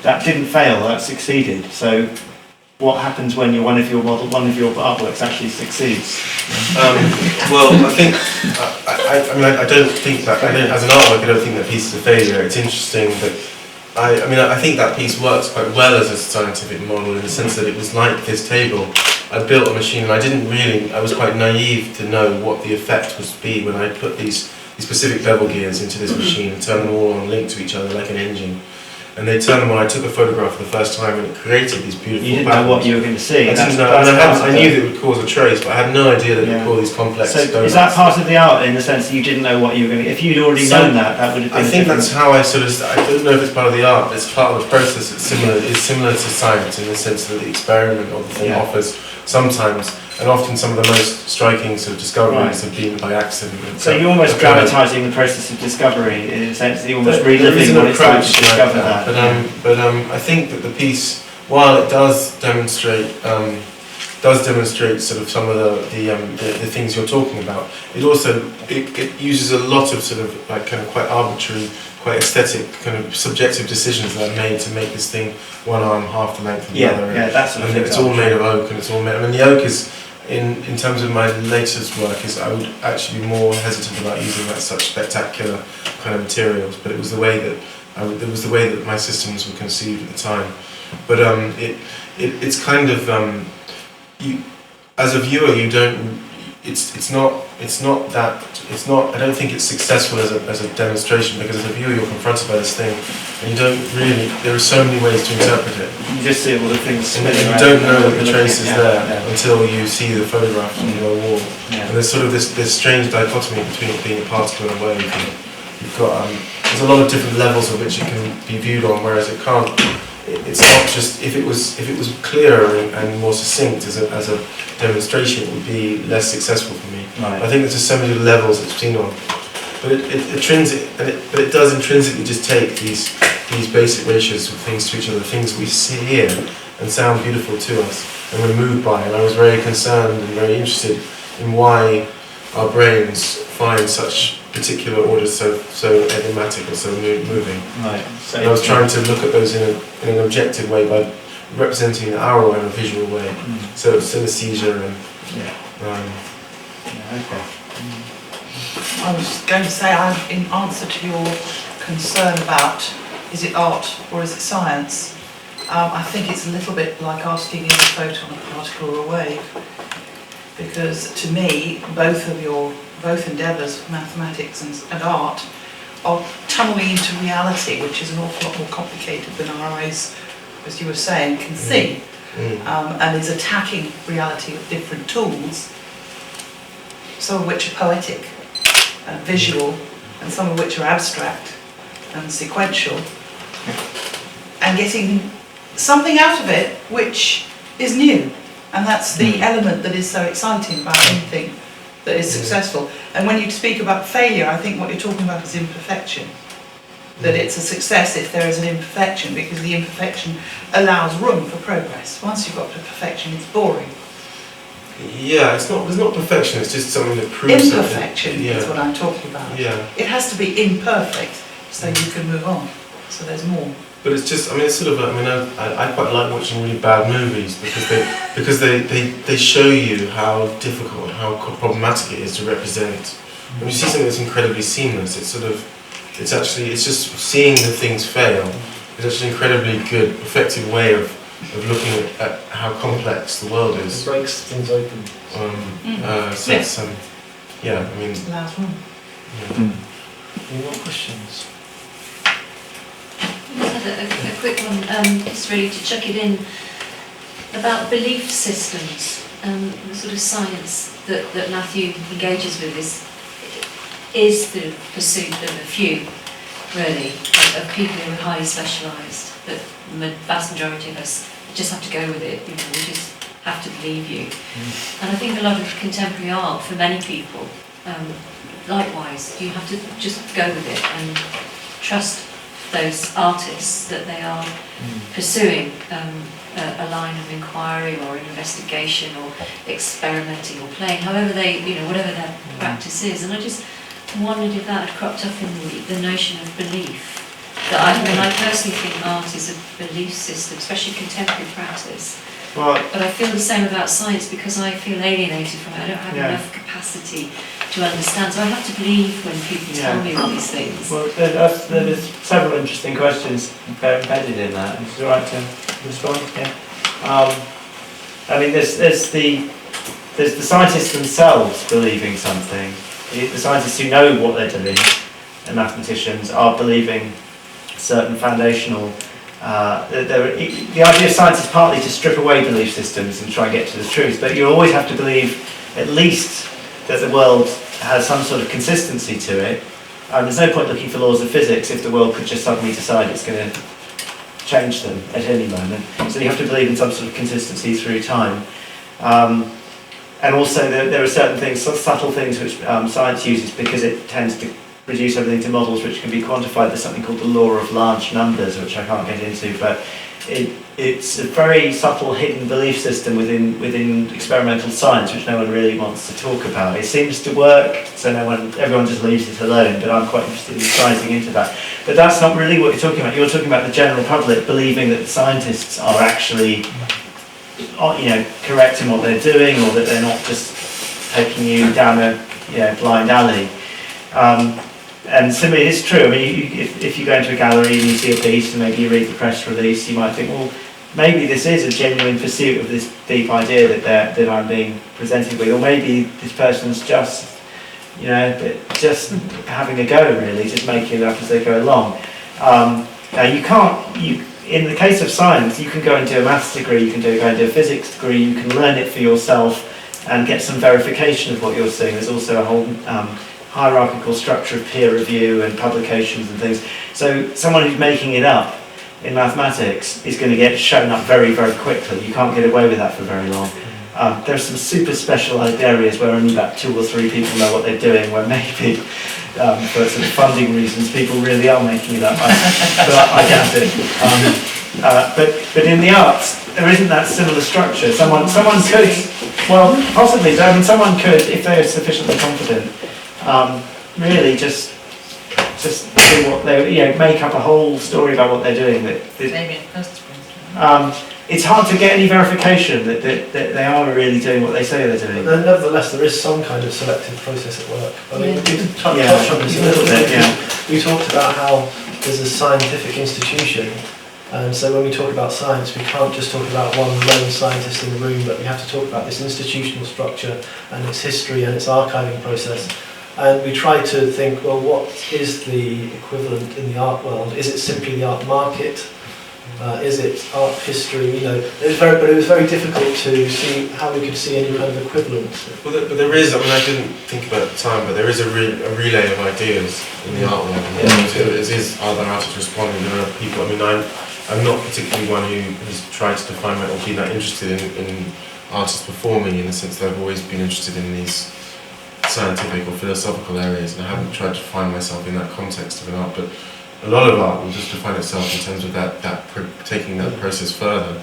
That didn't fail, that succeeded. So what happens when one of your artworks actually succeeds? Well, I think, I don't think that, as an artwork, I don't think that piece is a failure. It's interesting that, I think that piece works quite well as a scientific model in the sense that it was like this table. I built a machine and I was quite naive to know what the effect would be when I put these specific bevel gears into this machine and turn them all on, linked to each other like an engine. And they turned them on. I took a photograph for the first time and it created these beautiful You didn't patterns. know what you were going to see. I didn't know, and I knew that it would cause a trace, but I had no idea that it would cause these complex donuts. So is that part of the art in the sense that you didn't know what you were going to... If you'd already known that would have been I think that's how I don't know if it's part of the art, but it's part of the process. It's similar to science in the sense that the experiment or the thing offers sometimes, and often some of the most striking sort of discoveries have been by accident. So you're almost dramatising the process of discovery in the sense that you're almost reliving what it's like to discover that. But I think that the piece, while it does demonstrate sort of some of the things you're talking about, it also it uses a lot of sort of like kind of quite arbitrary, quite aesthetic kind of subjective decisions that are made to make this thing one arm half the length of the other. Yeah, that's and it's all made of oak, and it's all made. I mean, the oak is in terms of my latest work I would actually be more hesitant about using such spectacular kind of materials, but it was the way that my systems were conceived at the time. But it's kind of you as a viewer you don't. I don't think it's successful as a demonstration, because as a viewer you're confronted by this thing and you don't really, there are so many ways to interpret it. You just see all the things and you don't know that the trace is there until you see the photograph on the wall. And there's sort of this strange dichotomy between it being a particle and a wave. You've got there's a lot of different levels of which it can be viewed on, whereas it can't. It's not just, if it was clearer and more succinct as a demonstration, it would be less successful for me. Right. I think there's just so many levels it's seen on, but it does intrinsically just take these basic ratios of things to each other, things we see here and sound beautiful to us and we're moved by. And I was very concerned and very interested in why our brains find such particular orders so enigmatic or so moving. Right. So and I was trying to look at those in an objective way by representing our own in a visual way. So synesthesia and okay. I was going to say, in answer to your concern about is it art or is it science, I think it's a little bit like asking is a photon a particle or a wave, because to me both endeavours, mathematics and art, are tunneling into reality, which is an awful lot more complicated than our eyes, as you were saying, can see, and is attacking reality with different tools, some of which are poetic and visual, and some of which are abstract and sequential, and getting something out of it which is new. And that's the element that is so exciting about anything that is successful. And when you speak about failure, I think what you're talking about is imperfection. That it's a success if there is an imperfection, because the imperfection allows room for progress. Once you've got to perfection, it's boring. Yeah, there's not perfection, it's just something that proves imperfection is what I'm talking about. Yeah. It has to be imperfect so you can move on. So there's more. But it's just, it's sort of, I quite like watching really bad movies because they show you how difficult, how problematic it is to represent. When you see something that's incredibly seamless, it's just seeing the things fail. It's actually an incredibly good, effective way of looking at how complex the world is. It breaks things open. So it's, yeah, I mean. It allows room. Any more questions? I just had a quick one, just really to chuck it in, about belief systems, the sort of science that Matthew engages with is the pursuit of a few, really, of people who are highly specialised, that the vast majority of us just have to go with it, we just have to believe you. And I think a lot of contemporary art, for many people, likewise, you have to just go with it and trust those artists that they are pursuing a line of inquiry or an investigation or experimenting or playing, however they, whatever their practice is. And I just wondered if that had cropped up in the notion of belief, I personally think art is a belief system, especially contemporary practice. Well, But I feel the same about science because I feel alienated from it. I don't have Yeah. enough capacity to understand. So I have to believe when people tell me all these things. well, there's several interesting questions embedded in that. Is it all right to respond? Yeah. I mean, there's the scientists themselves believing something. The scientists who know what they're doing, and mathematicians, are believing certain foundational. The idea of science is partly to strip away belief systems and try and get to the truth, but you always have to believe at least that the world has some sort of consistency to it. There's no point looking for laws of physics if the world could just suddenly decide it's going to change them at any moment. So you have to believe in some sort of consistency through time. And also there are certain things, subtle things which science uses because it tends to reduce everything to models which can be quantified. There's something called the law of large numbers, which I can't get into, but it's a very subtle hidden belief system within experimental science which no one really wants to talk about. It seems to work, so everyone just leaves it alone, but I'm quite interested in prizing into that. But that's not really what you're talking about. You're talking about the general public believing that the scientists are actually correct in what they're doing, or that they're not just taking you down a blind alley. And similarly, it's true. I mean, if you go into a gallery and you see a piece and maybe you read the press release, you might think, well, maybe this is a genuine pursuit of this deep idea that I'm being presented with, or maybe this person's just having a go, really, just making it up as they go along. Now in the case of science, you can go and do a maths degree, you can go and do a physics degree, you can learn it for yourself and get some verification of what you're seeing. There's also a whole hierarchical structure of peer review and publications and things. So someone who's making it up in mathematics is going to get shown up very, very quickly. You can't get away with that for very long. There are some super specialised areas where only about 2 or 3 people know what they're doing, where maybe for sort of funding reasons people really are making it up. But I doubt it. But in the arts, there isn't that similar structure. Someone could, well, possibly. I mean, someone could, if they are sufficiently confident, really just do what they, make up a whole story about what they're doing. It's hard to get any verification that they are really doing what they say they're doing. But nevertheless, there is some kind of selective process at work. I mean, we did touch on this a little bit. We talked about how there's a scientific institution, and so when we talk about science, we can't just talk about one lone scientist in the room, but we have to talk about this institutional structure and its history and its archiving process. And we try to think, well, what is the equivalent in the art world? Is it simply the art market? Is it art history? But it was very difficult to see how we could see any kind of equivalence. But there is, I mean, I didn't think about it at the time, but there is a relay of ideas in the art world. It is other artists responding, there are people, I mean, I'm not particularly one who has tried to define or been that interested in artists performing, in the sense that I've always been interested in these scientific or philosophical areas, and I haven't tried to find myself in that context of an art, but a lot of art will just define itself in terms of that taking that process further.